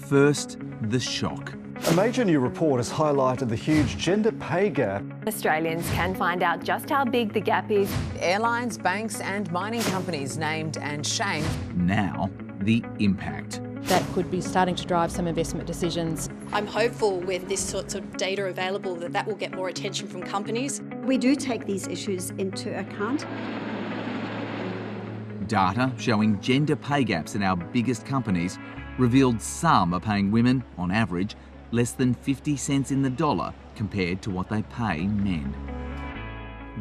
First, the shock. A major new report has highlighted the huge gender pay gap. Australians can find out just how big the gap is. Airlines, banks and mining companies named and shamed. Now, the impact. That could be starting to drive some investment decisions. I'm hopeful with this sorts of data available that will get more attention from companies. We do take these issues into account. Data showing gender pay gaps in our biggest companies revealed some are paying women, on average, less than 50 cents in the dollar compared to what they pay men.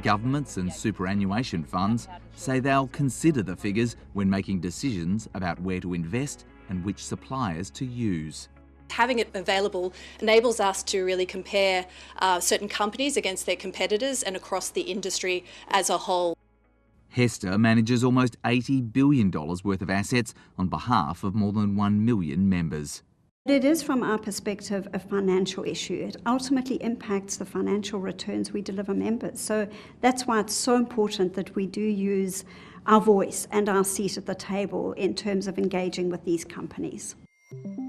Governments and superannuation funds say they'll consider the figures when making decisions about where to invest and which suppliers to use. Having it available enables us to really compare certain companies against their competitors and across the industry as a whole. Hester manages almost $80 billion worth of assets on behalf of more than 1 million members. It is, from our perspective, a financial issue. It ultimately impacts the financial returns we deliver members. So that's why it's so important that we do use our voice and our seat at the table in terms of engaging with these companies.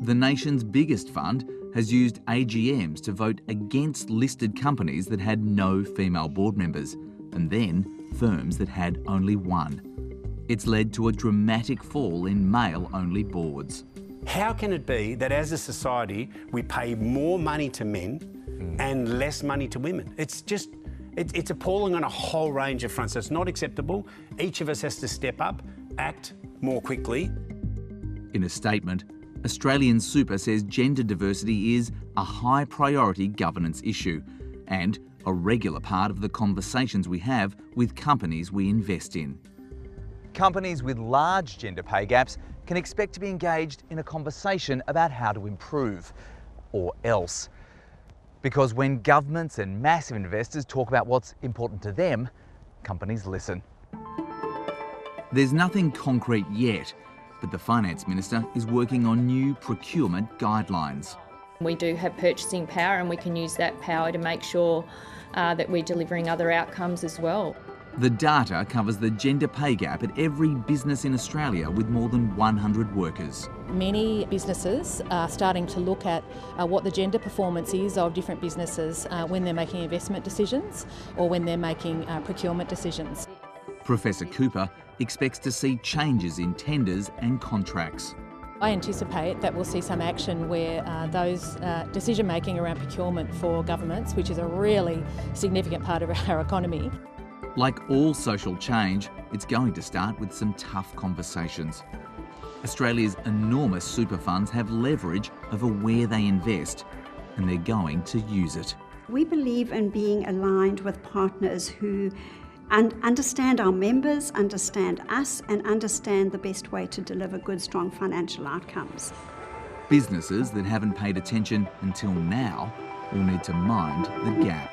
The nation's biggest fund has used AGMs to vote against listed companies that had no female board members, and then firms that had only one. It's led to a dramatic fall in male-only boards. How can it be that as a society we pay more money to men and less money to women? It's appalling on a whole range of fronts. It's not acceptable. Each of us has to step up, act more quickly. In a statement, Australian Super says gender diversity is a high priority governance issue and a regular part of the conversations we have with companies we invest in. Companies with large gender pay gaps can expect to be engaged in a conversation about how to improve, or else. Because when governments and massive investors talk about what's important to them, companies listen. There's nothing concrete yet, but the Finance Minister is working on new procurement guidelines. We do have purchasing power and we can use that power to make sure that we're delivering other outcomes as well. The data covers the gender pay gap at every business in Australia with more than 100 workers. Many businesses are starting to look at what the gender performance is of different businesses when they're making investment decisions or when they're making procurement decisions. Professor Cooper expects to see changes in tenders and contracts. I anticipate that we'll see some action where those decision-making around procurement for governments, which is a really significant part of our economy. Like all social change, it's going to start with some tough conversations. Australia's enormous super funds have leverage over where they invest, and they're going to use it. We believe in being aligned with partners who understand our members, understand us, and understand the best way to deliver good, strong financial outcomes. Businesses that haven't paid attention until now will need to mind the gap.